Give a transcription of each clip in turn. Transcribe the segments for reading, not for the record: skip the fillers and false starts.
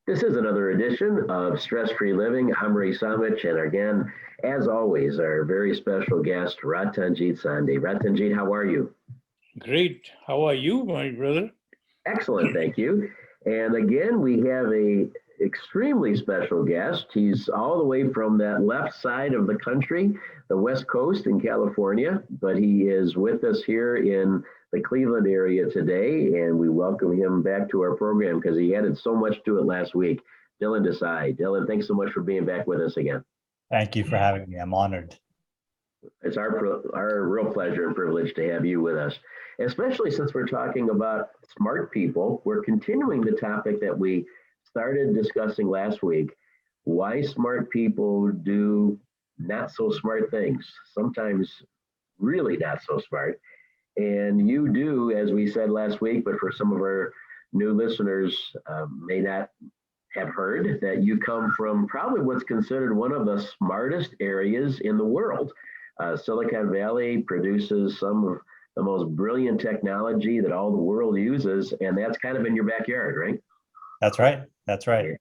This is another edition of Stress-Free Living. I'm Ray Samich, and again, as always, our very special guest, Ratanjit and Ray. Ratanjit, how are you? Great. How are you, my brother? Excellent, thank you. And again, we have a extremely special guest. He's all the way from that left side of the country, the West Coast in California, but he is with us here in the Cleveland area today, and we welcome him back to our program because he added so much to it last week. Dylan Desai. Dylan, thanks so much for being back with us again. Thank you for having me. I'm honored. It's our real pleasure and privilege to have you with us, especially since we're talking about smart people. We're continuing the topic that we started discussing last week, why smart people do not so smart things, sometimes really not so smart. And you do, as we said last week, but for some of our new listeners may not have heard, that you come from probably what's considered one of the smartest areas in the world. Silicon Valley produces some of the most brilliant technology that all the world uses, and that's kind of in your backyard, right? That's right. That's right.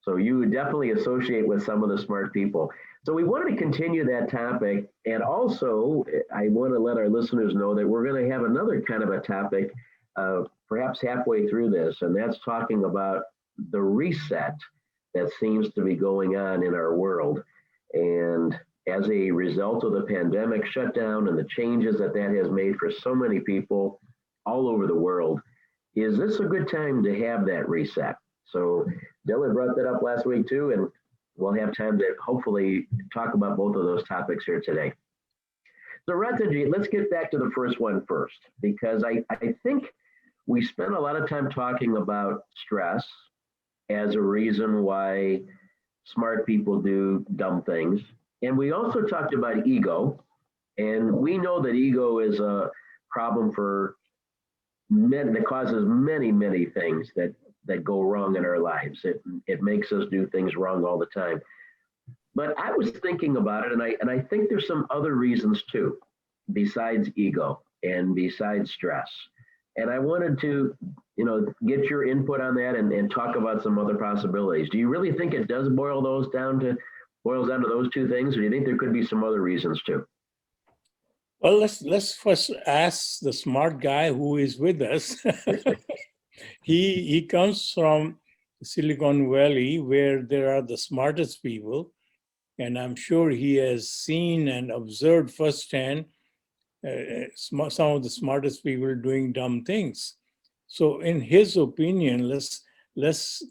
So you definitely associate with some of the smart people. So we wanted to continue that topic. And also, I want to let our listeners know that we're going to have another kind of a topic, perhaps halfway through this, and that's talking about the reset that seems to be going on in our world. And as a result of the pandemic shutdown and the changes that has made for so many people all over the world, is this a good time to have that reset? So Dylan brought that up last week too, and we'll have time to hopefully talk about both of those topics here today. So Ratanjit, let's get back to the first one first, because I think we spent a lot of time talking about stress as a reason why smart people do dumb things. And we also talked about ego, and we know that ego is a problem for men that causes many, many things that go wrong in our lives. It makes us do things wrong all the time. But I was thinking about it, and I think there's some other reasons too, besides ego and besides stress. And I wanted to, get your input on that and talk about some other possibilities. Do you really think it does boils down to those two things, or do you think there could be some other reasons too? Well, let's first ask the smart guy who is with us. He comes from Silicon Valley, where there are the smartest people, and I'm sure he has seen and observed firsthand some of the smartest people doing dumb things. So, in his opinion, let's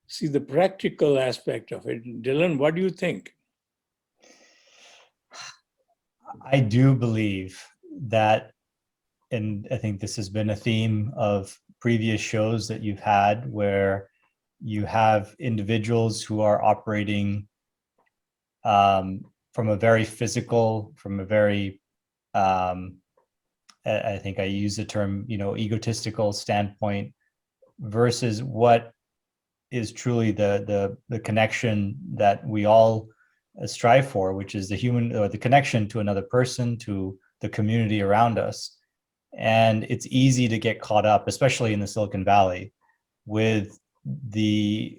see the practical aspect of it. Dylan, what do you think? I do believe that, and I think this has been a theme of previous shows that you've had, where you have individuals who are operating from a very physical, from a very, I think I use the term, egotistical standpoint, versus what is truly the connection that we all strive for, which is the human, or the connection to another person, to the community around us. And it's easy to get caught up, especially in the Silicon Valley, with the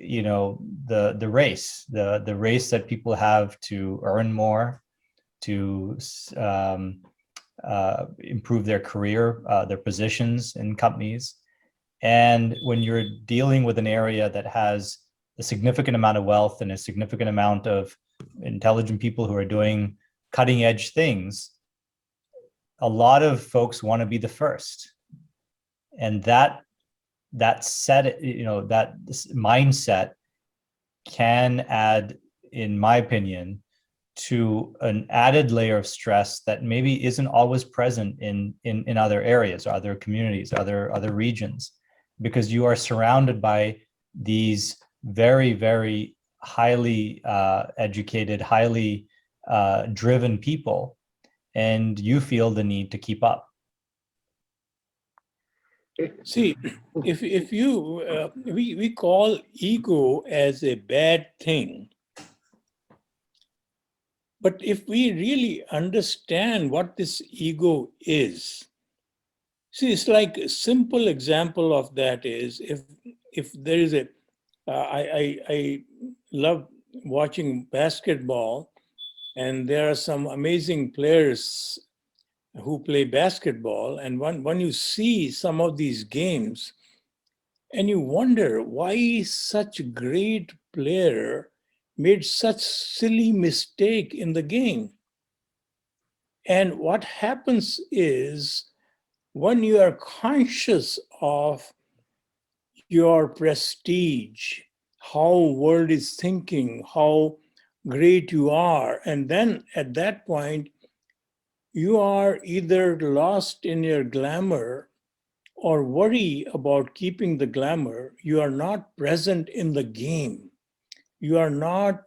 race, the race that people have to earn more, to improve their career, their positions in companies. And when you're dealing with an area that has a significant amount of wealth and a significant amount of intelligent people who are doing cutting edge things, a lot of folks want to be the first. And that mindset can add, in my opinion, to an added layer of stress that maybe isn't always present in other areas, or other communities, other regions, because you are surrounded by these very, very highly educated, highly driven people, and you feel the need to keep up. See, if you we call ego as a bad thing, but if we really understand what this ego is, see, it's like a simple example of that is if there is a I love watching basketball, and there are some amazing players who play basketball. And when you see some of these games, and you wonder why such a great player made such silly mistake in the game. And what happens is when you are conscious of your prestige, how world is thinking, how great you are, and then at that point you are either lost in your glamour or worry about keeping the glamour. You are not present in the game. You are not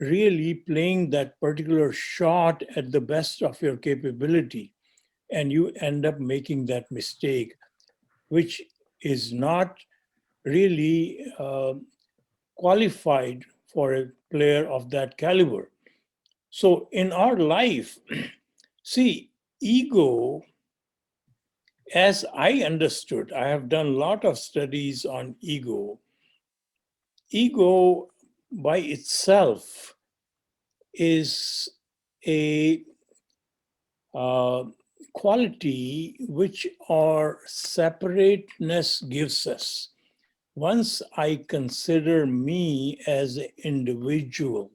really playing that particular shot at the best of your capability, and you end up making that mistake, which is not really qualified for a player of that caliber. So in our life, see, ego, as I understood, I have done a lot of studies on ego. Ego by itself is a quality which our separateness gives us. Once I consider me as an individual,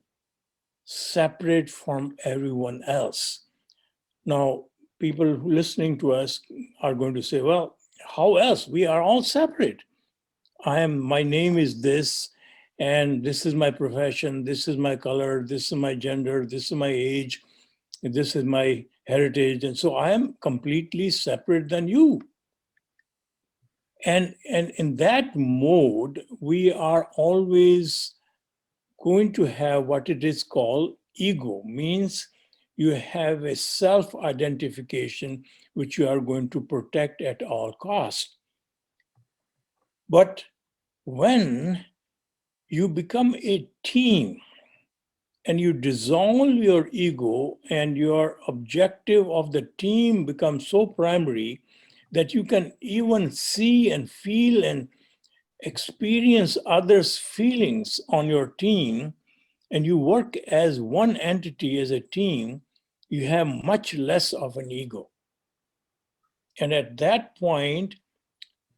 separate from everyone else. Now, people listening to us are going to say, well, how else? We are all separate. My name is this, and this is my profession, this is my color, this is my gender, this is my age, this is my heritage. And so I am completely separate than you. And in that mode, we are always going to have what it is called ego, means you have a self-identification which you are going to protect at all costs. But when you become a team and you dissolve your ego and your objective of the team becomes so primary that you can even see and feel and experience others' feelings on your team, and you work as one entity, as a team, you have much less of an ego. And at that point,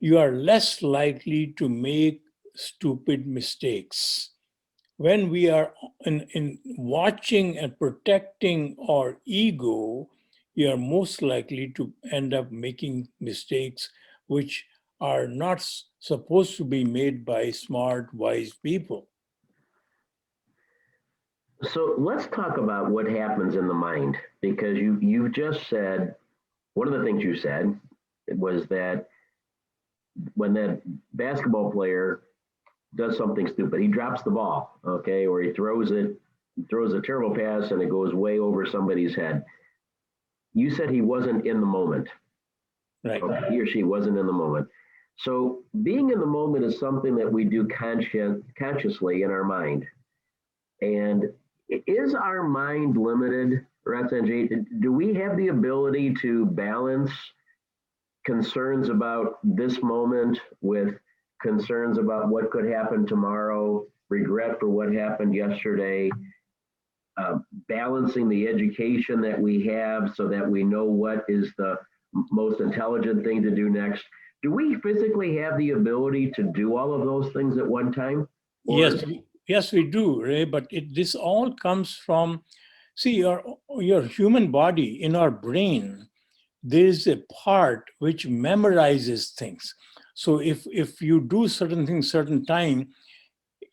you are less likely to make stupid mistakes. When we are in watching and protecting our ego, we are most likely to end up making mistakes which are not supposed to be made by smart, wise people. So let's talk about what happens in the mind, because you just said, one of the things you said was that when that basketball player does something stupid, he drops the ball, okay, or he throws a terrible pass and it goes way over somebody's head. You said he wasn't in the moment. Right. Okay? He or she wasn't in the moment. So being in the moment is something that we do consciously in our mind. And is our mind limited, Ratanjit? Do we have the ability to balance concerns about this moment with concerns about what could happen tomorrow, regret for what happened yesterday, balancing the education that we have so that we know what is the most intelligent thing to do next? Do we physically have the ability to do all of those things at one time? Yes, we do, Ray. But this all comes from, see, your human body, in our brain, there is a part which memorizes things. So if you do certain things certain time,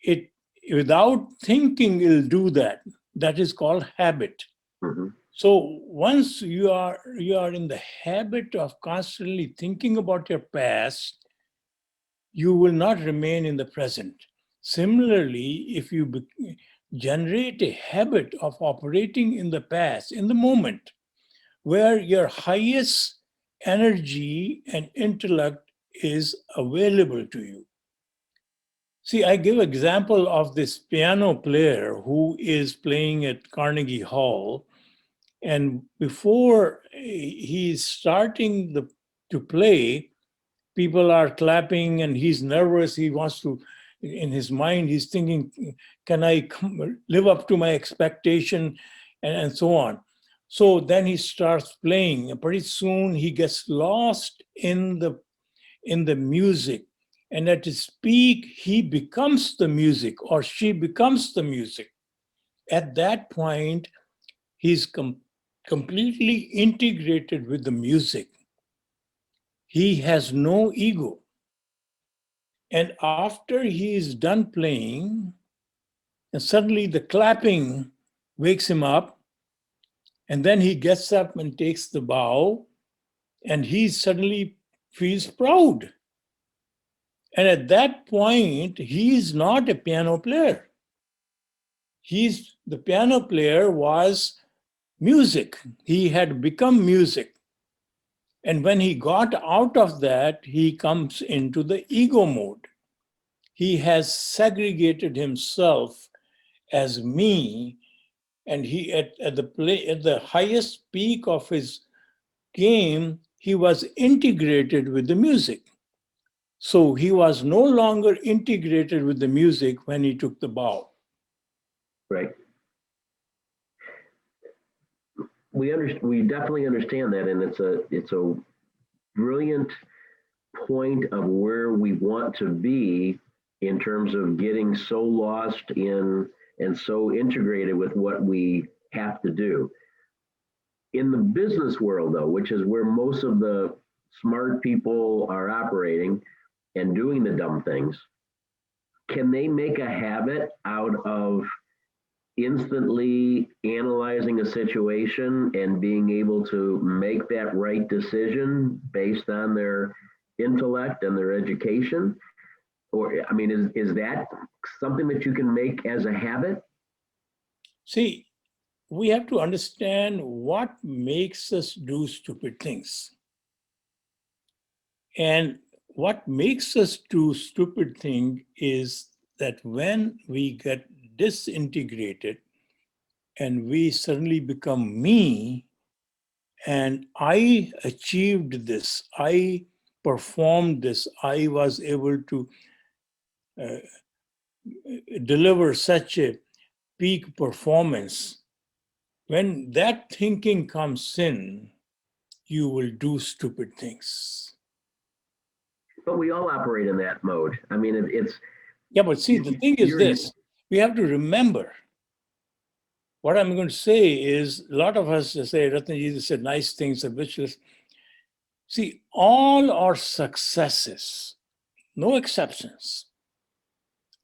it without thinking it'll do that. That is called habit. Mhm. So once you are in the habit of constantly thinking about your past, you will not remain in the present. Similarly, if you generate a habit of operating in the past, in the moment, where your highest energy and intellect is available to you. See, I give example of this piano player who is playing at Carnegie Hall, and before he's starting to play, people are clapping and he's nervous. He wants to in his mind, he's thinking, can I live up to my expectation, and so on. So then he starts playing, and pretty soon he gets lost in the music. And at his peak, he becomes the music, or she becomes the music. At that point, he's completely integrated with the music. He has no ego. And after he is done playing, and suddenly the clapping wakes him up, and then he gets up and takes the bow, and he suddenly feels proud. And at that point, he is not a piano player. The piano player was music. He had become music. And when he got out of that, he comes into the ego mode. He has segregated himself as me, and he at the highest peak of his game, he was integrated with the music. So he was no longer integrated with the music when he took the bow. Right. We definitely understand that, and it's a brilliant point of where we want to be in terms of getting so lost in and so integrated with what we have to do. In the business world, though, which is where most of the smart people are operating and doing the dumb things, can they make a habit out of instantly analyzing a situation and being able to make that right decision based on their intellect and their education? Or, I mean, is that something that you can make as a habit? See, we have to understand what makes us do stupid things. And what makes us do stupid thing is that when we get disintegrated and we suddenly become me, and I achieved this, I performed this, I was able to deliver such a peak performance. When that thinking comes in, you will do stupid things. But we all operate in that mode. I mean, it's. Yeah, but see, the thing is this, we have to remember. What I'm going to say is, a lot of us say, Ratanjit said nice things and wishes. See, all our successes, no exceptions,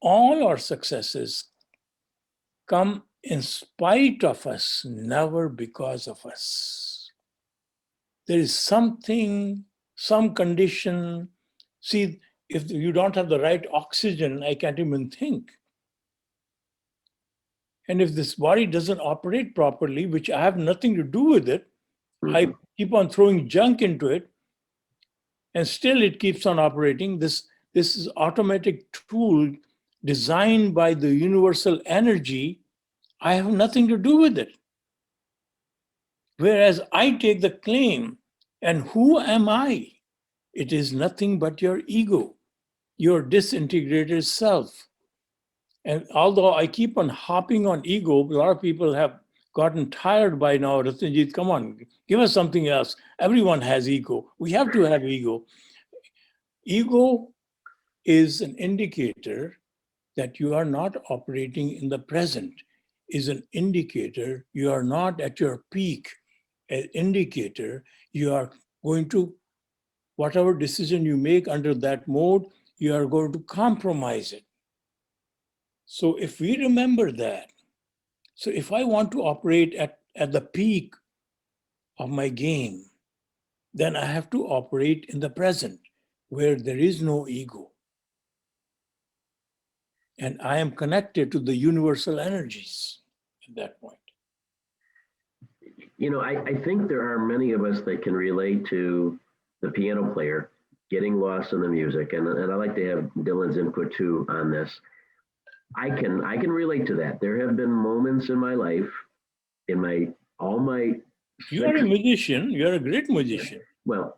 all our successes come in spite of us, never because of us. There is something, some condition. See, if you don't have the right oxygen, I can't even think. And if this body doesn't operate properly, which I have nothing to do with it, I keep on throwing junk into it, and still it keeps on operating. This is automatic tool designed by the universal energy. I have nothing to do with it. Whereas I take the claim, and who am I? It is nothing but your ego, your disintegrated self. And although I keep on hopping on ego, a lot of people have gotten tired by now. Ratanjit, come on, give us something else. Everyone has ego. We have to have ego. Ego is an indicator that you are not operating in the present, is an indicator you are not at your peak, an indicator you are going to, whatever decision you make under that mode, you are going to compromise it. So if we remember that, so if I want to operate at the peak of my game, then I have to operate in the present where there is no ego. And I am connected to the universal energies at that point. You know, I think there are many of us that can relate to the piano player getting lost in the music. And I'd like to have Dylan's input too on this. I can relate to that. There have been moments in my life, all my. You are a musician. You are a great musician. Well,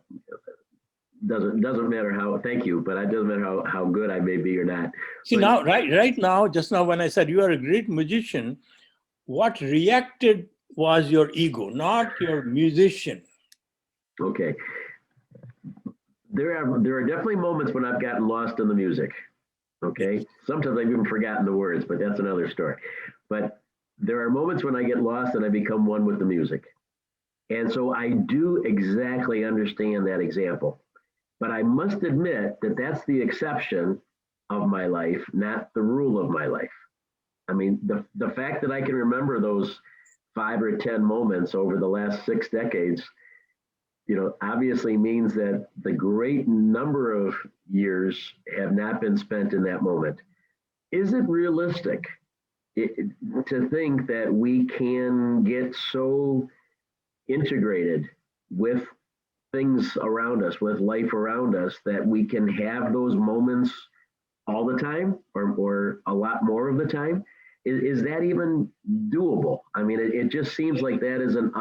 doesn't matter how. Thank you, but it doesn't matter how good I may be or not. See, But now, right now, just now when I said you are a great musician, what reacted was your ego, not your musician. okay, there are definitely moments when I've gotten lost in the music. Okay, sometimes I've even forgotten the words, but that's another story. But there are moments when I get lost and I become one with the music. And so I do exactly understand that example. But I must admit that that's the exception of my life, not the rule of my life. I mean, the fact that I can remember those 5 or 10 moments over the last 6 decades, obviously means that the great number of years have not been spent in that moment. Is it realistic to think that we can get so integrated with things around us, with life around us, that we can have those moments all the time or a lot more of the time? Is that even doable? I mean, it just seems like that is an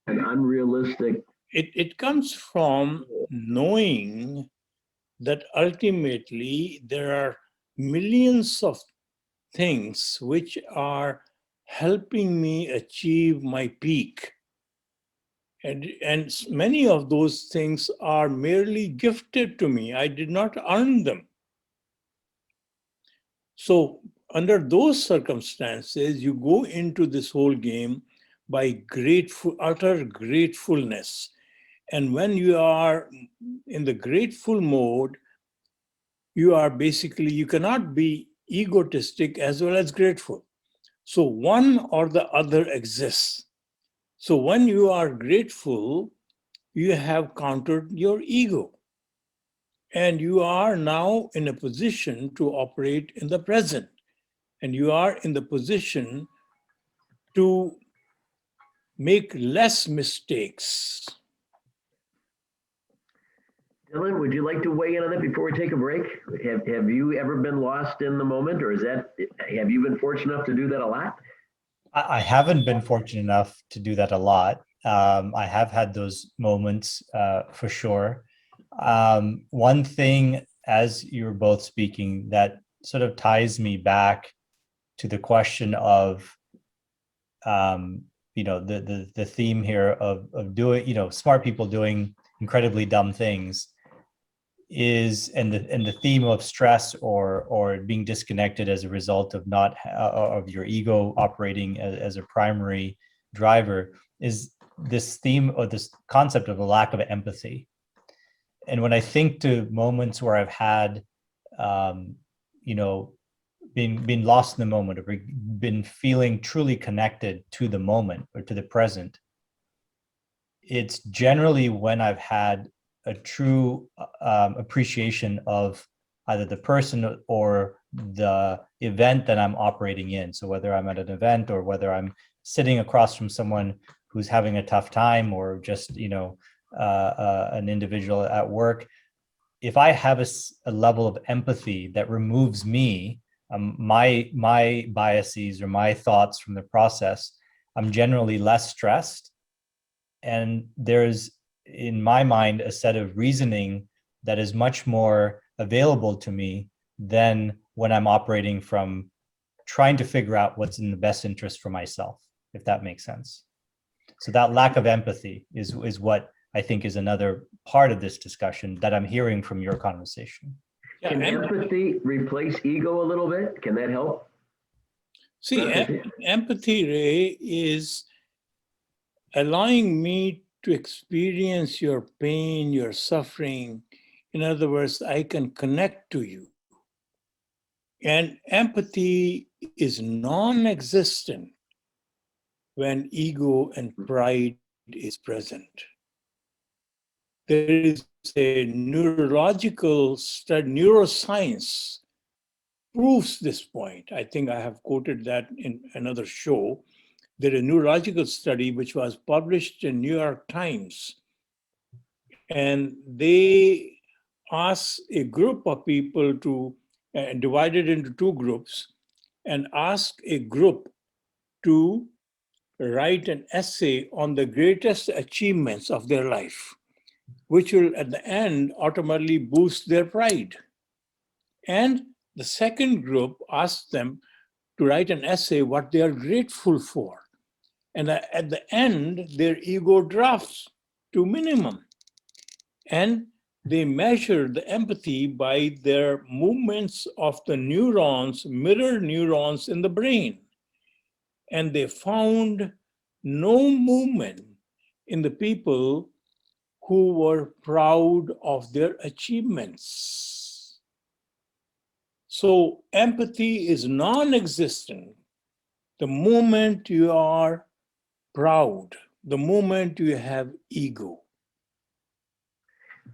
unrealistic. It comes from knowing that ultimately there are millions of things which are helping me achieve my peak. And many of those things are merely gifted to me. I did not earn them. So under those circumstances, you go into this whole game by utter gratefulness. And when you are in the grateful mode, you cannot be egotistic as well as grateful. So one or the other exists. So when you are grateful, you have countered your ego. And you are now in a position to operate in the present. And you are in the position to make less mistakes. Dylan, would you like to weigh in on that before we take a break? Have you ever been lost in the moment, or have you been fortunate enough to do that a lot? I haven't been fortunate enough to do that a lot. I have had those moments for sure. One thing, as you were both speaking, that sort of ties me back to the question of, the theme here of doing, smart people doing incredibly dumb things, and the theme of stress or being disconnected as a result of not of your ego operating as a primary driver, is this theme or this concept of a lack of empathy. And when I think to moments where I've had been lost in the moment, or been feeling truly connected to the moment or to the present, it's generally when I've had a true appreciation of either the person or the event that I'm operating in. So whether I'm at an event or whether I'm sitting across from someone who's having a tough time, or just an individual at work, if I have a level of empathy that removes me, my biases or my thoughts from the process, I'm generally less stressed. And there's, in my mind, a set of reasoning that is much more available to me than when I'm operating from trying to figure out what's in the best interest for myself, if that makes sense. So that lack of empathy is what I think is another part of this discussion that I'm hearing from your conversation. Can empathy replace ego a little bit? Can that help? See, empathy, Ray, is allowing me to experience your pain, your suffering. In other words, I can connect to you. And empathy is non-existent when ego and pride is present. There is a neurological study, neuroscience proves this point. I think I have quoted that in another show. There is a neurological study which was published in New York Times. And they asked a group of people to, divided into two groups, and asked a group to write an essay on the greatest achievements of their life. which will at the end ultimately boost their pride. And the second group asks them to write an essay what they are grateful for. And at the end, their ego drops to minimum. And they measure the empathy by their movements of the neurons, mirror neurons in the brain. And they found no movement in the people who were proud of their achievements. So empathy is non-existent the moment you are proud, the moment you have ego.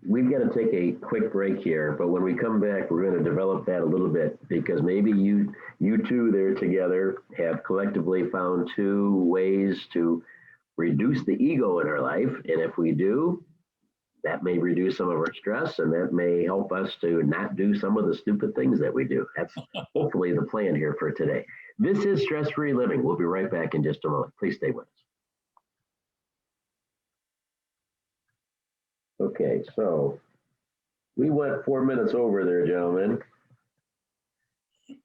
We've got to take a quick break here, but when we come back, we're going to develop that a little bit because maybe you two there together have collectively found two ways to reduce the ego in our life. And if we do, that may reduce some of our stress and that may help us to not do some of the stupid things that we do. That's hopefully the plan here for today. This is Stress-Free Living. We'll be right back in just a moment. Please stay with us. Okay, so we went 4 minutes over there, gentlemen.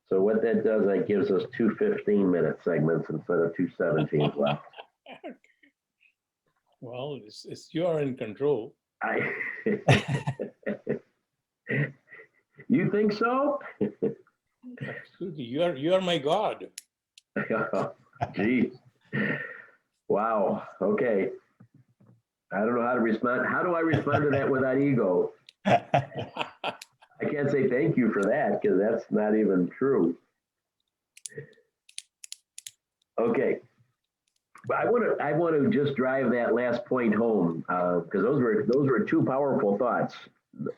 So what that does, that gives us two 15-minute segments instead of two 17s left. Well, it's you're in control. You think so? Absolutely. You are my God. Gee. Wow. Okay. I don't know how to respond. How do I respond to that without ego? I can't say thank you for that because that's not even true. Okay. But I want to just drive that last point home because those were two powerful thoughts,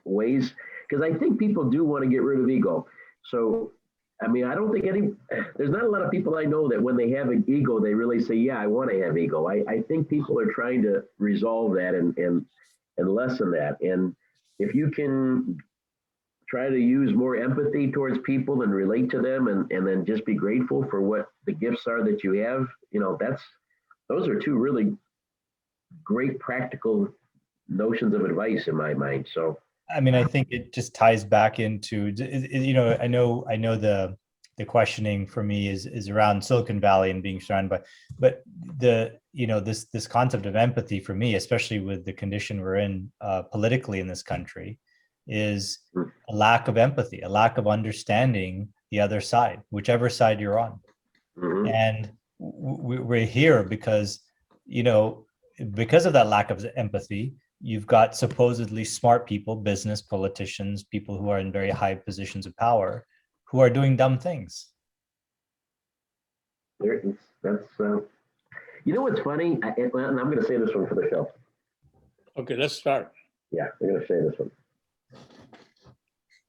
ways, because I think people do want to get rid of ego. So, I mean, I don't think there's not a lot of people I know that when they have an ego, they really say, yeah, I want to have ego. I think people are trying to resolve that and lessen that. And if you can try to use more empathy towards people and relate to them and then just be grateful for what the gifts are that you have, those are two really great practical notions of advice in my mind. So, I mean, I think it just ties back into, I know the questioning for me is around Silicon Valley and being surrounded by, but this concept of empathy for me, especially with the condition we're in politically in this country, is a lack of empathy, a lack of understanding the other side, whichever side you're on. Mm-hmm. And we're here because of that lack of empathy. You've got supposedly smart people, business, politicians, people who are in very high positions of power, who are doing dumb things. That's what's funny, and I'm going to say this one for the show. Okay, let's start. Yeah, I'm going to say this one.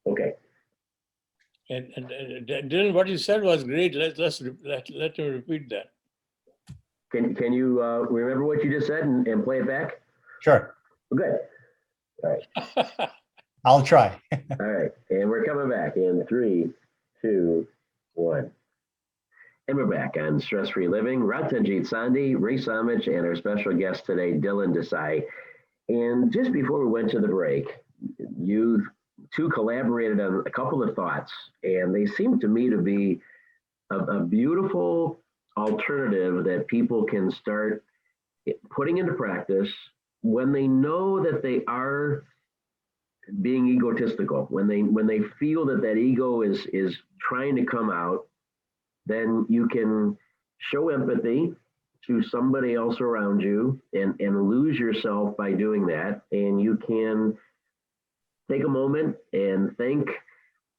Okay. And Dylan, what you said was great. Let me repeat that. Can you remember what you just said and play it back? Sure. Good. All right. I'll try. All right. And we're coming back in 3, 2, 1. And we're back on Stress-Free Living. Ratanjit and Ray and our special guest today, Dylan Desai. And just before we went to the break, you two collaborated on a couple of thoughts, and they seem to me to be a beautiful alternative that people can start putting into practice when they know that they are being egotistical, when they feel that ego is trying to come out. Then you can show empathy to somebody else around you and lose yourself by doing that. And you can take a moment and thank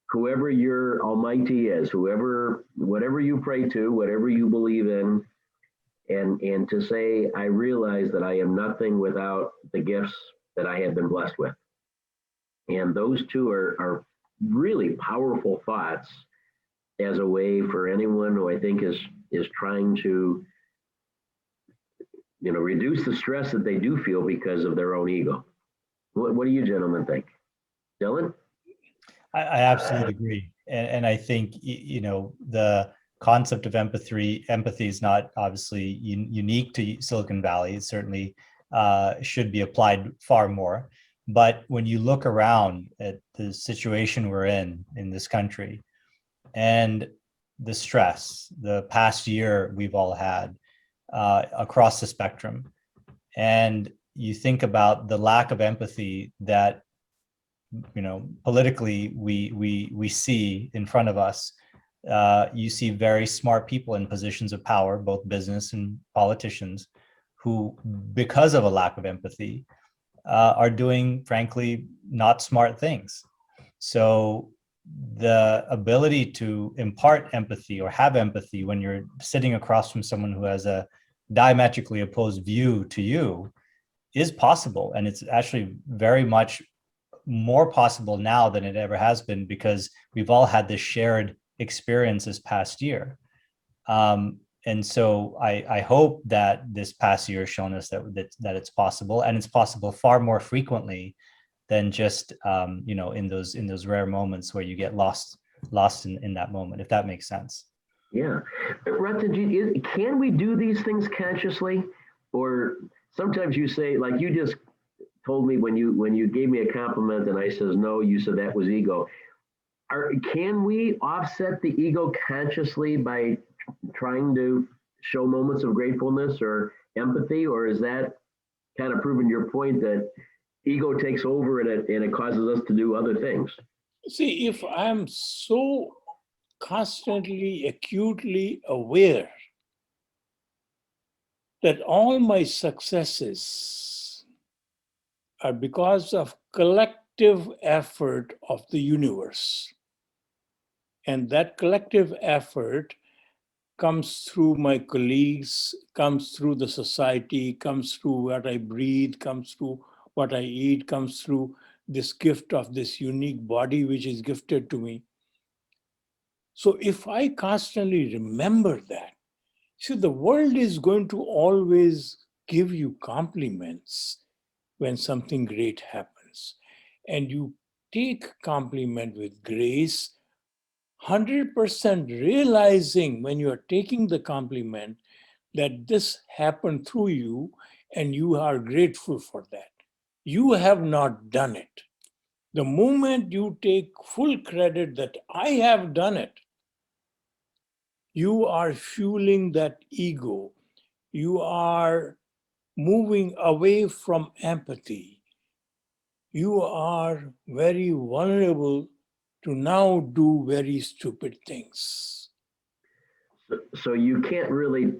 whoever your almighty is, whatever you pray to, whatever you believe in, and to say, I realize that I am nothing without the gifts that I have been blessed with. And those two are really powerful thoughts as a way for anyone who I think is trying to, reduce the stress that they do feel because of their own ego. What do you gentlemen think? Dylan? I absolutely agree. And I think, the concept of empathy is not obviously unique to Silicon Valley. It's certainly should be applied far more. But when you look around at the situation we're in this country, and the stress, the past year we've all had across the spectrum, and you think about the lack of empathy that politically we see in front of us. You see very smart people in positions of power, both business and politicians, who, because of a lack of empathy, are doing, frankly, not smart things. So the ability to impart empathy or have empathy when you're sitting across from someone who has a diametrically opposed view to you is possible. And it's actually very much more possible now than it ever has been, because we've all had this shared experience this past year. And so I hope that this past year has shown us that it's possible, and it's possible far more frequently than just in those rare moments where you get lost in that moment, if that makes sense. Yeah. Ratanjit, can we do these things consciously? Or sometimes you say, like you just told me when you gave me a compliment and I says, no, you said that was ego. Can we offset the ego consciously by trying to show moments of gratefulness or empathy? Or is that kind of proving your point that ego takes over and it causes us to do other things? See, if I'm so constantly, acutely aware that all my successes are because of collective effort of the universe, and that collective effort comes through my colleagues, comes through the society, comes through what I breathe, comes through what I eat, comes through this gift of this unique body which is gifted to me. So if I constantly remember that, see, the world is going to always give you compliments when something great happens. And you take compliment with grace, 100% realizing when you are taking the compliment that this happened through you and you are grateful for that. You have not done it. The moment you take full credit that I have done it, you are fueling that ego. You are moving away from empathy. You are very vulnerable to now do very stupid things. So you can't really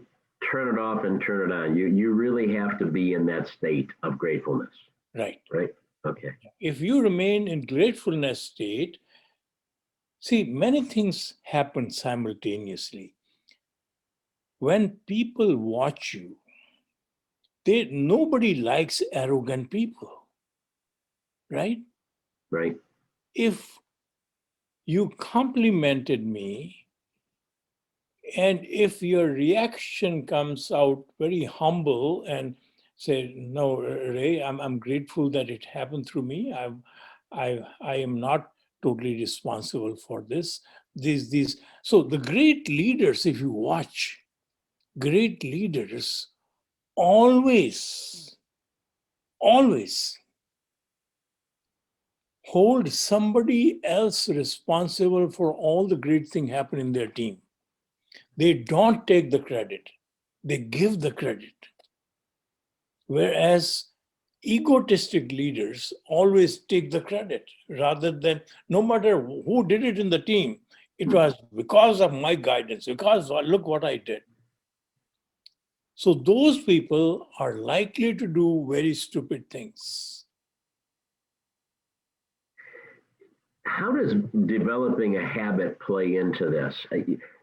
turn it off and turn it on. You really have to be in that state of gratefulness. Right. Right? Okay. If you remain in gratefulness state, see, many things happen simultaneously. When people watch you, nobody likes arrogant people, right? Right. If you complimented me, and if your reaction comes out very humble and say, no, Ray, I'm grateful that it happened through me. I am not totally responsible for this. These. So the great leaders, if you watch, great leaders always hold somebody else responsible for all the great thing happen in their team. They don't take the credit, they give the credit. Whereas egotistic leaders always take the credit rather than, no matter who did it in the team, it was because of my guidance, because look what I did. So those people are likely to do very stupid things. How does developing a habit play into this?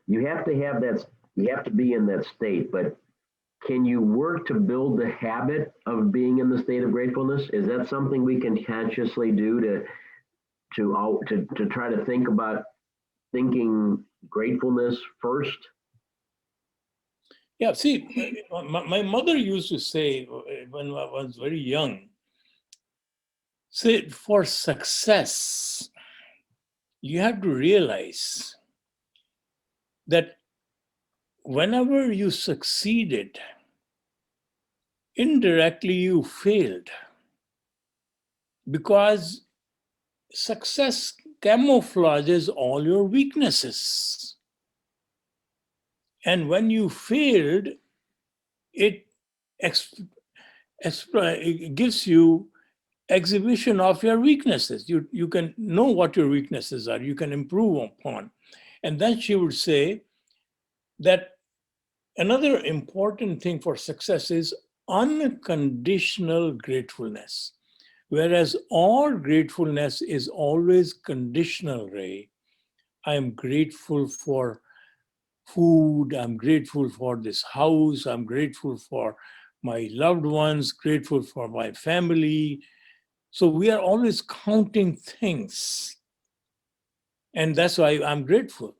You have to have that, you have to be in that state, but can you work to build the habit of being in the state of gratefulness? Is that something we can consciously do to try to think about thinking gratefulness first? Yeah, see, my mother used to say when I was very young, say, for success, you have to realize that whenever you succeeded, indirectly you failed, because success camouflages all your weaknesses. And when you failed, it, it gives you exhibition of your weaknesses. You can know what your weaknesses are, you can improve upon. And then she would say that another important thing for success is unconditional gratefulness. Whereas all gratefulness is always conditional, Ray. I am grateful for food, I'm grateful for this house, I'm grateful for my loved ones, grateful for my family. So we are always counting things. And that's why I'm grateful.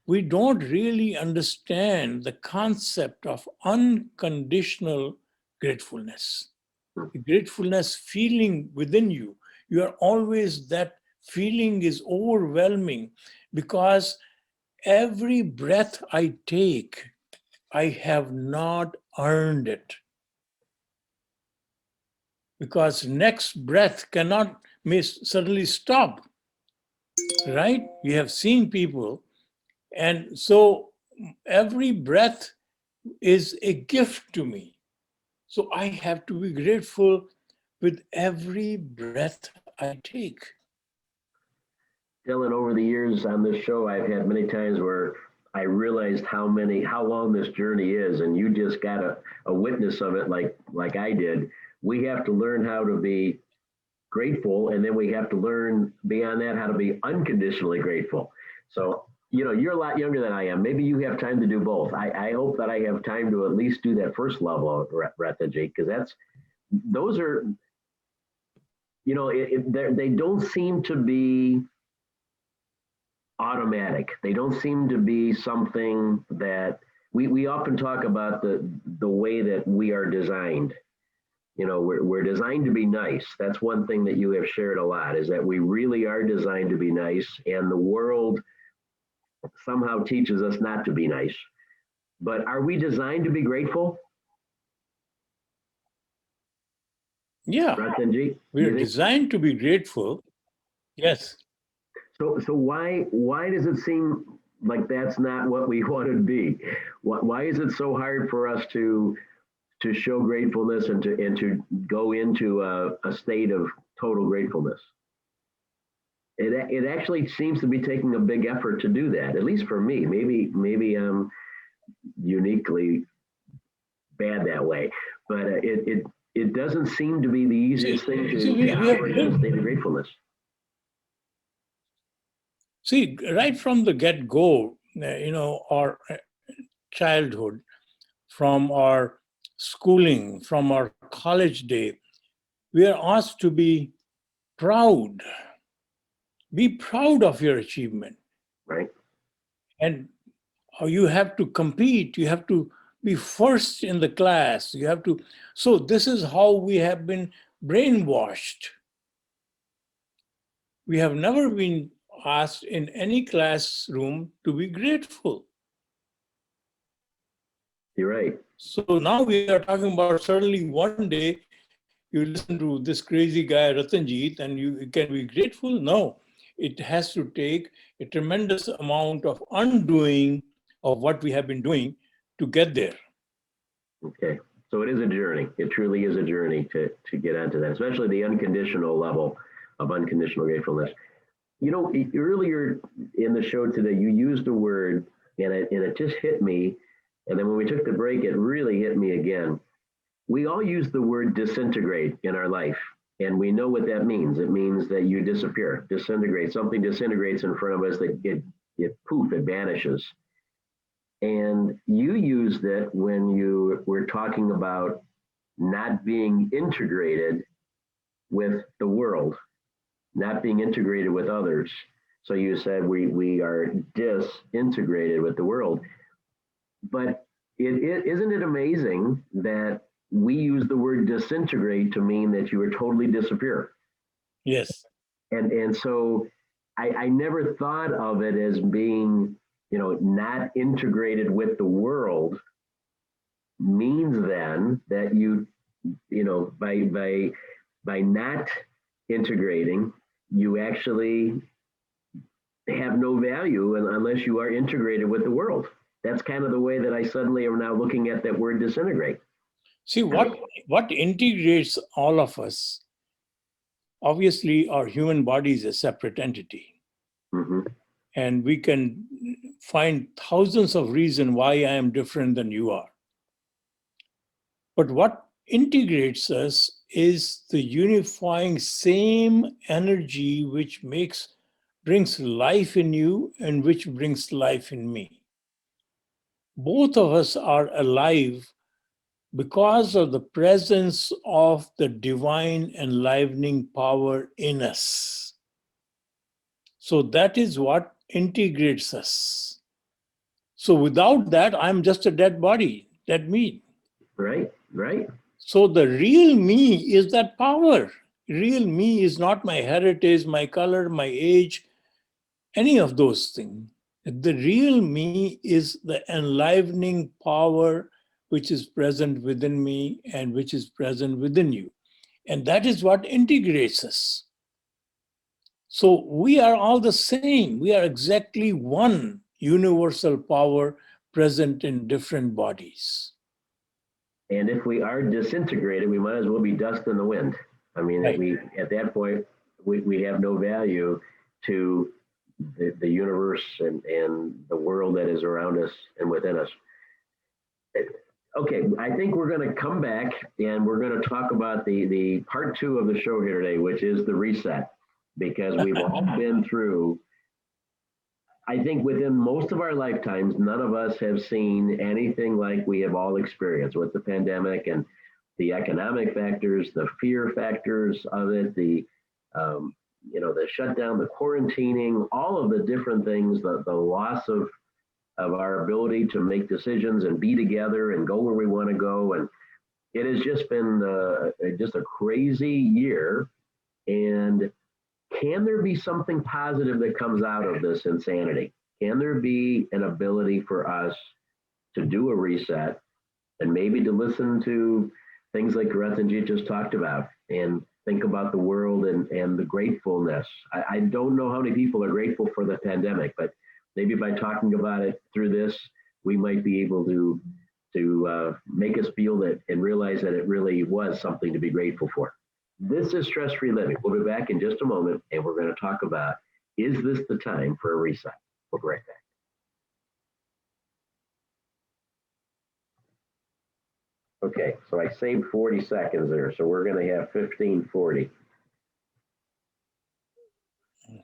We don't really understand the concept of unconditional gratefulness. The gratefulness feeling within you. You are always, that feeling is overwhelming, because every breath I take, I have not earned it. Because next breath may suddenly stop, right? We have seen people. And so every breath is a gift to me. So I have to be grateful with every breath I take. Dylan, over the years on this show, I've had many times where I realized how long this journey is, and you just got a witness of it like I did. We have to learn how to be grateful, and then we have to learn beyond that how to be unconditionally grateful. So, you're a lot younger than I am. Maybe you have time to do both. I hope that I have time to at least do that first level of Ratanjit, because those are, they don't seem to be automatic. They don't seem to be something that we often talk about the way that we are designed. We're designed to be nice. That's one thing that you have shared a lot, is that we really are designed to be nice, and the world somehow teaches us not to be nice. But are we designed to be grateful? Yeah, Ratanjit, we are designed to be grateful. Yes. So why does it seem like that's not what we want to be? Why is it so hard for us to show gratefulness and to go into a state of total gratefulness? It actually seems to be taking a big effort to do that, at least for me. Maybe I'm uniquely bad that way, but it doesn't seem to be the easiest thing to operate in a state of gratefulness. See, right from the get-go, our childhood, from our schooling, from our college day, we are asked to be proud. Be proud of your achievement. Right. And you have to compete. You have to be first in the class. You have to. So this is how we have been brainwashed. We have never been asked in any classroom to be grateful. You're right. So now we are talking about, suddenly one day you listen to this crazy guy Ratanjit and you can be grateful. No, it has to take a tremendous amount of undoing of what we have been doing to get there. Okay. So it is a journey. It truly is a journey to get onto that, especially the unconditional level of unconditional gratefulness. Earlier in the show today, you used a word, and it just hit me. And then when we took the break, it really hit me again. We all use the word disintegrate in our life, and we know what that means. It means that you disappear, disintegrate. Something disintegrates in front of us, that it vanishes. And you used it when you were talking about not being integrated with the world, not being integrated with others. So you said we are disintegrated with the world. But isn't it amazing that we use the word disintegrate to mean that you would totally disappear? Yes. And so I never thought of it as being, not integrated with the world means then that you by not integrating, you actually have no value unless you are integrated with the world. That's kind of the way that I suddenly am now looking at that word disintegrate. See, what integrates all of us, obviously our human body is a separate entity. Mm-hmm. And we can find thousands of reasons why I am different than you are. But what integrates us is the unifying same energy which brings life in you and which brings life in me. Both of us are alive because of the presence of the divine enlivening power in us. So that is what integrates us. So without that, I'm just a dead body, dead meat. Right. So the real me is that power. Real me is not my heritage, my color, my age, any of those things. The real me is the enlivening power which is present within me and which is present within you. And that is what integrates us. So we are all the same. We are exactly one universal power present in different bodies. And if we are disintegrated, we might as well be dust in the wind. I mean, Right. at that point, we have no value to the universe and the world that is around us and within us. Okay, I think we're going to come back and we're going to talk about the part 2 of the show here today, which is the reset, because we've all been through. I think within most of our lifetimes, none of us have seen anything like we have all experienced with the pandemic and the economic factors, the fear factors of it, the shutdown, the quarantining, all of the different things, the loss of our ability to make decisions and be together and go where we want to go. And it has just been just a crazy year. And can there be something positive that comes out of this insanity? Can there be an ability for us to do a reset and maybe to listen to things like Ratanjit just talked about and think about the world and the gratefulness? I don't know how many people are grateful for the pandemic, but maybe by talking about it through this, we might be able to make us feel that and realize that it really was something to be grateful for. This is Stress-Free Living. We'll be back in just a moment, and we're going to talk about, is this the time for a reset? We'll be right back. Okay, so I saved 40 seconds there, so we're going to have 15:40.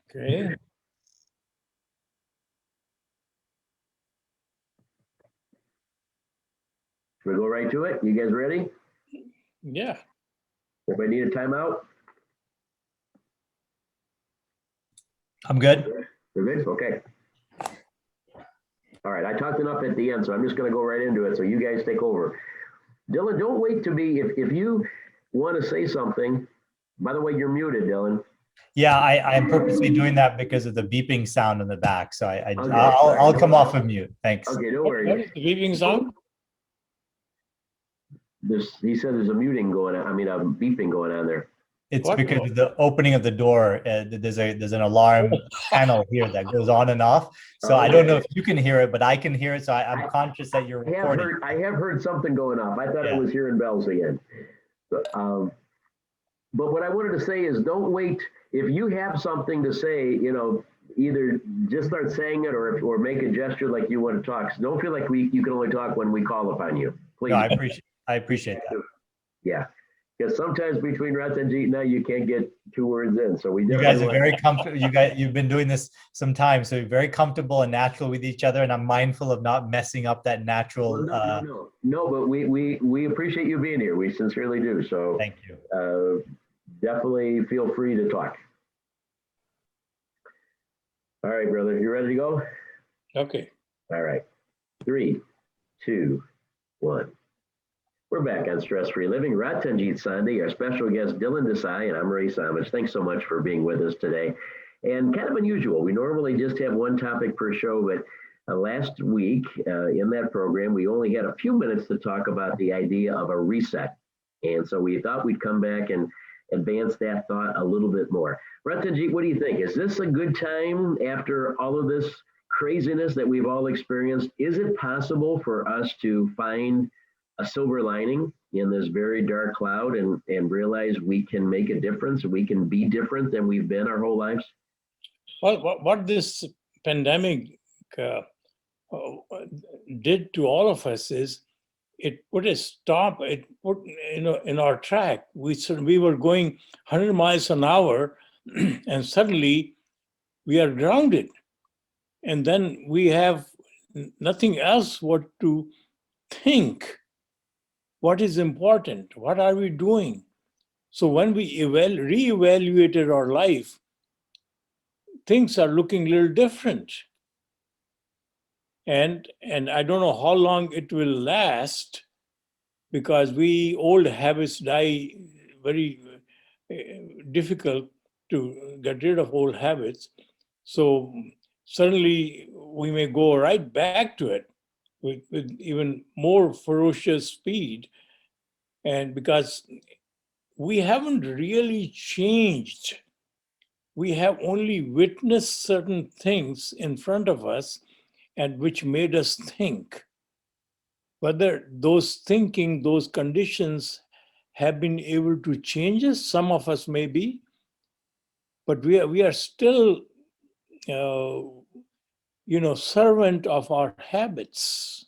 Okay. Should we go right to it? You guys ready? Yeah. Everybody need a timeout? I'm good. You're good? Okay. All right, I talked enough at the end, so I'm just going to go right into it, so you guys take over. Dylan, don't wait to be, if you want to say something, by the way, you're muted, Dylan. Yeah, I'm purposely doing that because of the beeping sound in the back. So Okay, I'll come off of mute. Thanks. Okay, don't What worry. is the beeping sound? He said there's a muting going on, a beeping going on there. It's What? because of the opening of the door. There's an alarm panel here that goes on and off. So I don't know if you can hear it, but I can hear it. So I'm conscious that you're recording. I have heard something going off. I thought I was hearing bells again. But what I wanted to say is, don't wait. If you have something to say, either just start saying it or make a gesture like you want to talk. So don't feel like you can only talk when we call upon you. Please. No, I appreciate that. Yeah. Because sometimes between Ratanjit and I, you can't get 2 words in. So you guys are very comfortable. You've been doing this some time, so you're very comfortable and natural with each other. And I'm mindful of not messing up that natural. No, but we appreciate you being here. We sincerely do. So thank you. Definitely feel free to talk. All right, brother, you ready to go? Okay. All right. 3, 2, 1. We're back on Stress-Free Living. Ratanjit Sandhi, our special guest, Dylan Desai, and I'm Ray Samich. Thanks so much for being with us today. And kind of unusual. We normally just have one topic per show, but last week in that program, we only had a few minutes to talk about the idea of a reset. And so we thought we'd come back and advance that thought a little bit more. Ratanjit, what do you think? Is this a good time after all of this craziness that we've all experienced? Is it possible for us to find a silver lining in this very dark cloud and realize we can make a difference, we can be different than we've been our whole lives? Well, what this pandemic uh, did to all of us is it put a stop. It put in our track. We were going 100 miles an hour, and suddenly we are grounded, and then we have nothing else what to think. What is important? What are we doing? So when we reevaluated our life, things are looking a little different. And I don't know how long it will last, because old habits die very difficult to get rid of old habits. So suddenly we may go right back to it with even more ferocious speed. And because we haven't really changed, we have only witnessed certain things in front of us and which made us think. Whether those thinking, those conditions have been able to change us, some of us may be, but we are still, servant of our habits.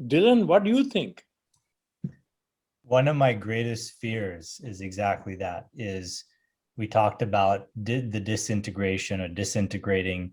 Dylan, what do you think? One of my greatest fears is exactly that, is we talked about the disintegration or disintegrating.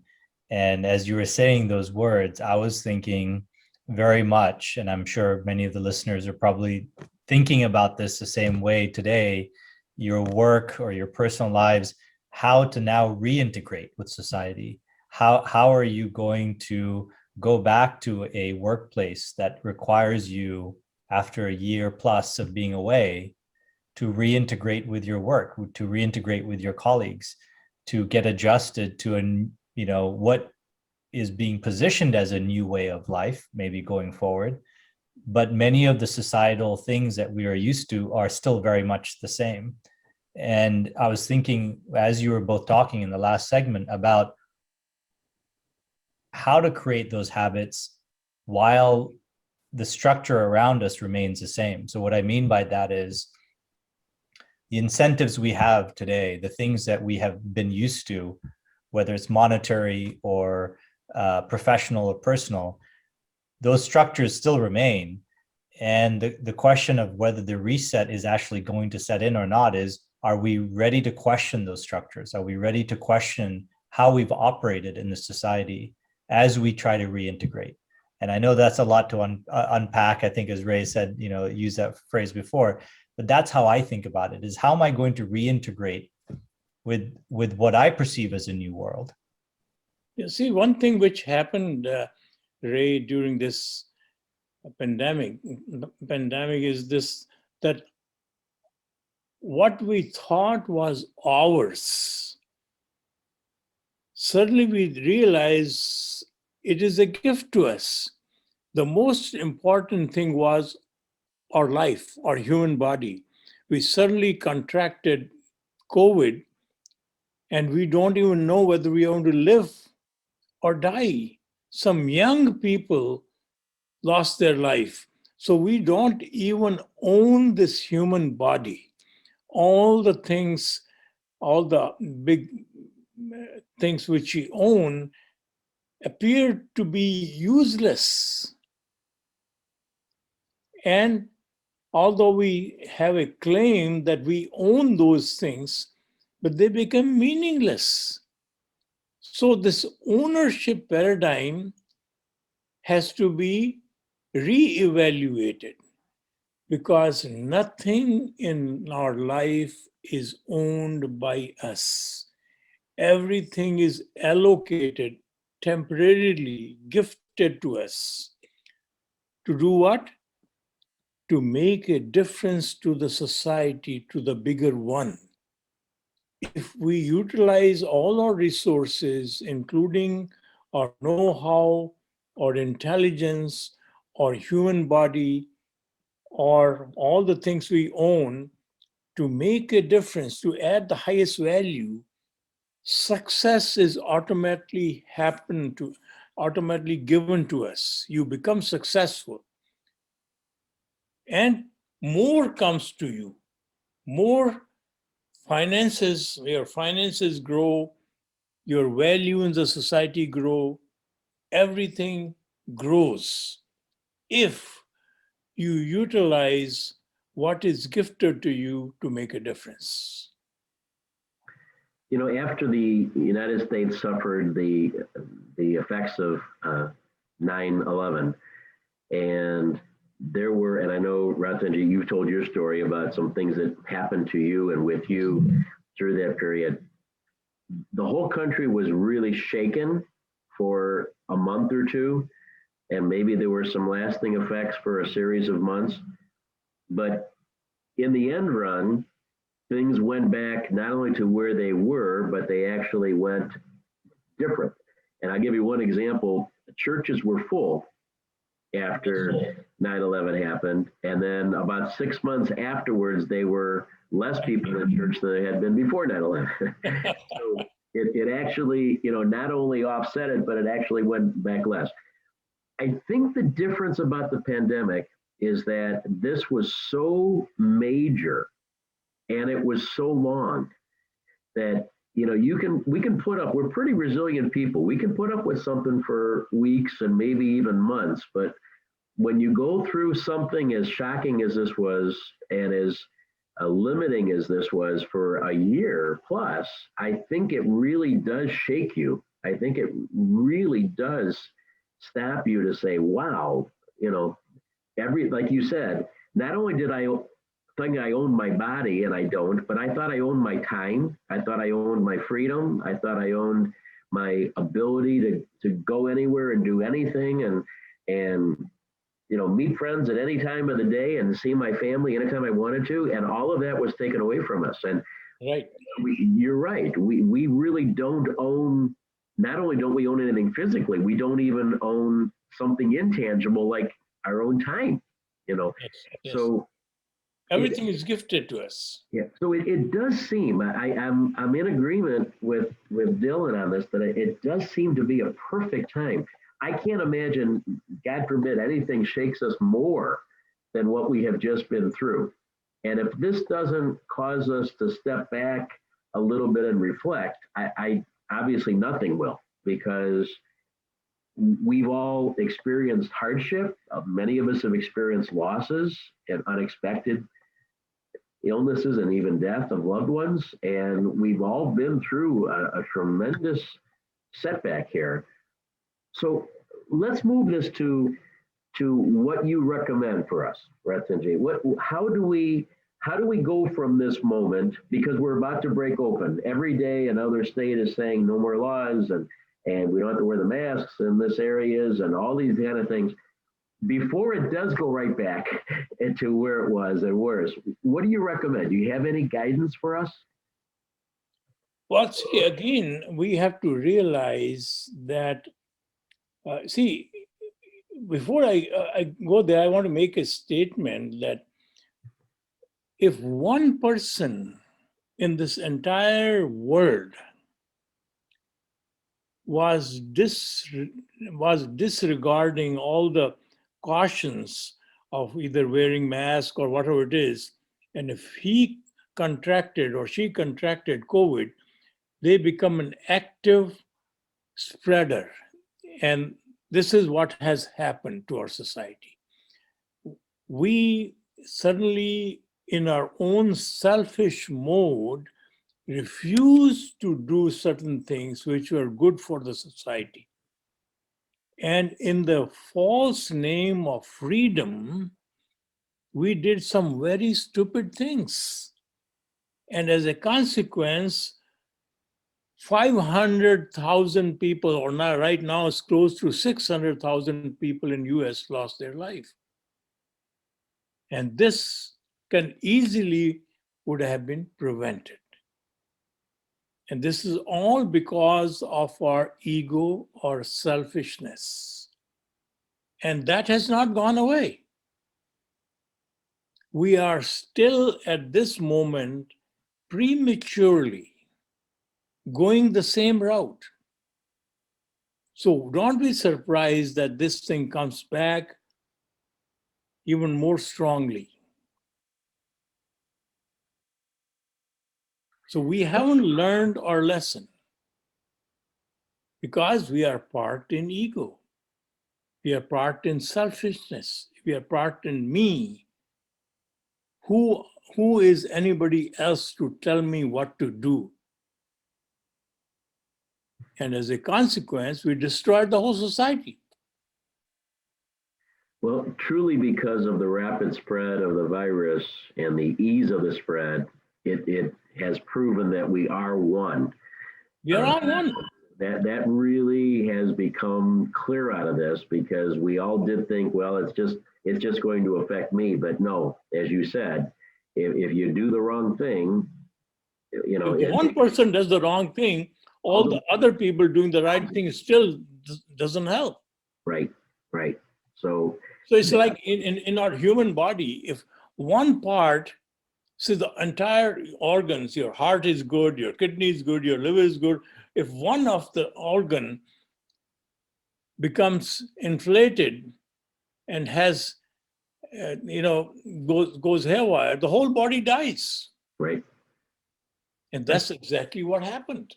And as you were saying those words, I was thinking very much, and I'm sure many of the listeners are probably thinking about this the same way today, your work or your personal lives, how to now reintegrate with society. How are you going to go back to a workplace that requires you, after a year plus of being away, to reintegrate with your work, to reintegrate with your colleagues, to get adjusted to what is being positioned as a new way of life, maybe going forward. But many of the societal things that we are used to are still very much the same. And I was thinking, as you were both talking in the last segment, about how to create those habits while the structure around us remains the same. So what I mean by that is the incentives we have today, the things that we have been used to, whether it's monetary or professional or personal, those structures still remain. And the question of whether the reset is actually going to set in or not is, are we ready to question those structures? Are we ready to question how we've operated in the society as we try to reintegrate? And I know that's a lot to unpack. I think, as Ray said, use that phrase before, but that's how I think about it, is how am I going to reintegrate with what I perceive as a new world? You see, one thing which happened, Ray, during this pandemic is this, that what we thought was ours, suddenly we realize it is a gift to us. The most important thing was our life, our human body. We suddenly contracted COVID, and we don't even know whether we are going to live or die. Some young people lost their life. So we don't even own this human body. All the things, all the big things which we own appear to be useless. And although we have a claim that we own those things, but they become meaningless. So this ownership paradigm has to be re-evaluated, because nothing in our life is owned by us. Everything is allocated, temporarily gifted to us. To do what? To make a difference to the society, to the bigger one. If we utilize all our resources, including our know-how, our intelligence, our human body, or all the things we own to make a difference, to add the highest value, success is automatically given to us. You become successful and more comes to you. More finances, your finances grow, your value in the society grow, everything grows if you utilize what is gifted to you to make a difference. You know, after the United States suffered the effects of 9/11, and there were, and I know Ratanjit, you've told your story about some things that happened to you and with you through that period. The whole country was really shaken for a month or two, and maybe there were some lasting effects for a series of months. But in the end run, things went back not only to where they were, but they actually went different. And I'll give you one example. Churches were full after 9/11 happened. And then about 6 months afterwards, they were less people in church than they had been before 9/11. So it actually, not only offset it, but it actually went back less. I think the difference about the pandemic is that this was so major and it was so long that we can put up, we're pretty resilient people. We can put up with something for weeks and maybe even months, but when you go through something as shocking as this was and as limiting as this was for a year plus, I think it really does shake you. I think it really does stop you to say, wow, like you said, not only did I think I owned my body, and I don't, but I thought I owned my time. I thought I owned my freedom. I thought I owned my ability to go anywhere and do anything and meet friends at any time of the day and see my family anytime I wanted to. And all of that was taken away from us. And right, you're right. We really don't own, not only don't we own anything physically, we don't even own something intangible like our own time, yes. So everything is gifted to us. yeah, so it does seem, I'm in agreement with Dylan on this, that it does seem to be a perfect time. I can't imagine, God forbid, anything shakes us more than what we have just been through. And if this doesn't cause us to step back a little bit and reflect, I obviously nothing will, because we've all experienced hardship. Many of us have experienced losses and unexpected illnesses and even death of loved ones. And we've all been through a tremendous setback here. So let's move this to what you recommend for us, Ratanjit. How do we go from this moment, because we're about to break open. Every day another state is saying no more laws and we don't have to wear the masks in this areas and all these kind of things. Before it does go right back into where it was and worse, what do you recommend? Do you have any guidance for us? Well, see, again, we have to realize that, before I go there, I want to make a statement that if one person in this entire world was disregarding all the cautions of either wearing mask or whatever it is, and if he contracted or she contracted COVID, they become an active spreader. And this is what has happened to our society. We suddenly, in our own selfish mode, refuse to do certain things which were good for the society. And in the false name of freedom, we did some very stupid things. And as a consequence, 500,000 people, or now right now it's close to 600,000 people in US lost their life. And this can easily would have been prevented. And this is all because of our ego or selfishness. And that has not gone away. we are still at this moment prematurely going the same route. So don't be surprised that this thing comes back even more strongly. So we haven't learned our lesson because we are part in ego. We are part in selfishness. We are part in me. Who is anybody else to tell me what to do? And as a consequence, we destroyed the whole society. Well, truly because of the rapid spread of the virus and the ease of the spread, it has proven that we are one. We are all one. That really has become clear out of this, because we all did think, well, it's just going to affect me. But no, as you said, if you do the wrong thing, If one person does the wrong thing, all the other people doing the right thing still doesn't help. Right. So it's like in our human body, if one part, see the entire organs, your heart is good, your kidney is good, your liver is good. If one of the organ becomes inflated and has, goes haywire, the whole body dies. right. And that's exactly what happened.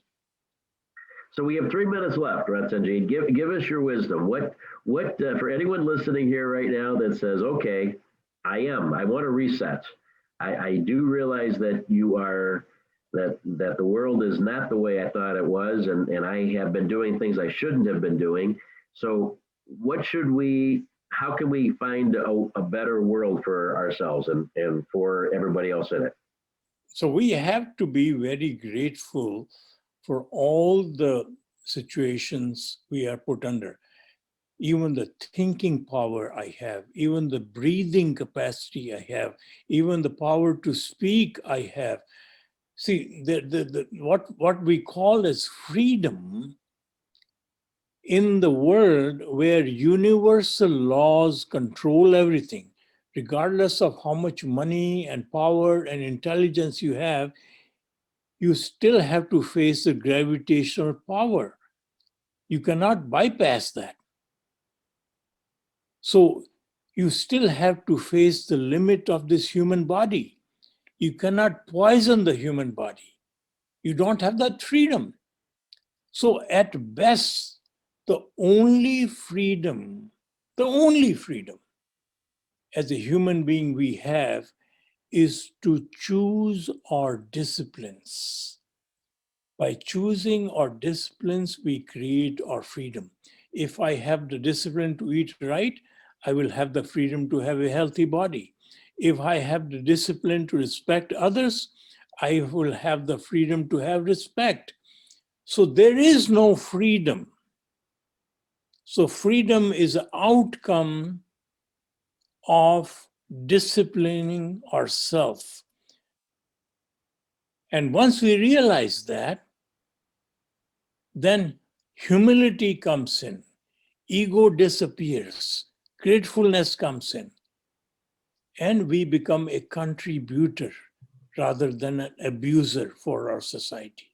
So we have 3 minutes left, Ratanjit. Give us your wisdom. What for anyone listening here right now that says, okay, I want to reset. I do realize that that the world is not the way I thought it was, and I have been doing things I shouldn't have been doing. So how can we find a better world for ourselves and for everybody else in it? So we have to be very grateful for all the situations we are put under. Even the thinking power I have, even the breathing capacity I have, even the power to speak I have. See, what we call as freedom in the world where universal laws control everything, regardless of how much money and power and intelligence you have, you still have to face the gravitational power. You cannot bypass that. So you still have to face the limit of this human body. You cannot poison the human body. You don't have that freedom. So at best, the only freedom as a human being we have is to choose our disciplines. By choosing our disciplines, we create our freedom. If I have the discipline to eat right, I will have the freedom to have a healthy body. If I have the discipline to respect others, I will have the freedom to have respect. So there is no freedom. So freedom is an outcome of disciplining ourselves. And once we realize that, then humility comes in, ego disappears, gratefulness comes in, and we become a contributor rather than an abuser for our society.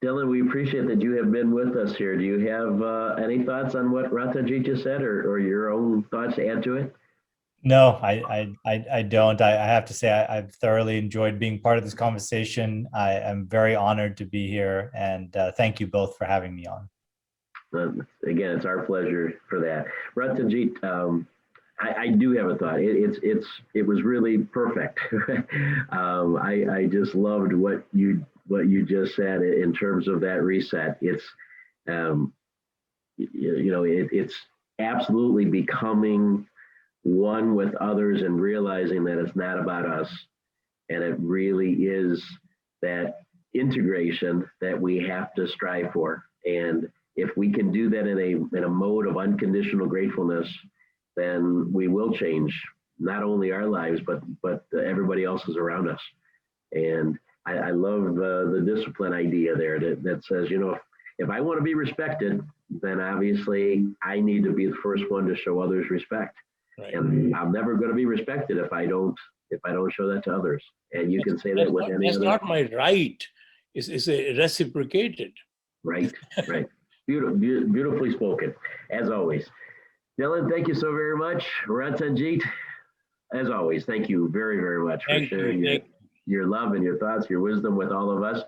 Dylan, we appreciate that you have been with us here. Do you have any thoughts on what Ratanjit just said, or your own thoughts to add to it? No, I don't. I have to say I've thoroughly enjoyed being part of this conversation. I am very honored to be here, and thank you both for having me on. Again, it's our pleasure for that. Ratanjit, I do have a thought. It was really perfect. I just loved what you just said in terms of that reset. It's it's absolutely becoming one with others and realizing that it's not about us, and it really is that integration that we have to strive for. And if we can do that in a mode of unconditional gratefulness, then we will change not only our lives but everybody else's around us. And I love the discipline idea there that says, if I want to be respected, then obviously I need to be the first one to show others respect. Right. And I'm never going to be respected if I don't show that to others. And you can say that with any That's other. not my right. It's reciprocated. Right, right. Beautifully spoken, as always. Dylan, thank you so very much. Ratanjit, as always, thank you very, very much for sharing your love and your thoughts, your wisdom with all of us.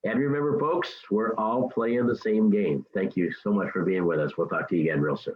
And remember, folks, we're all playing the same game. Thank you so much for being with us. We'll talk to you again real soon.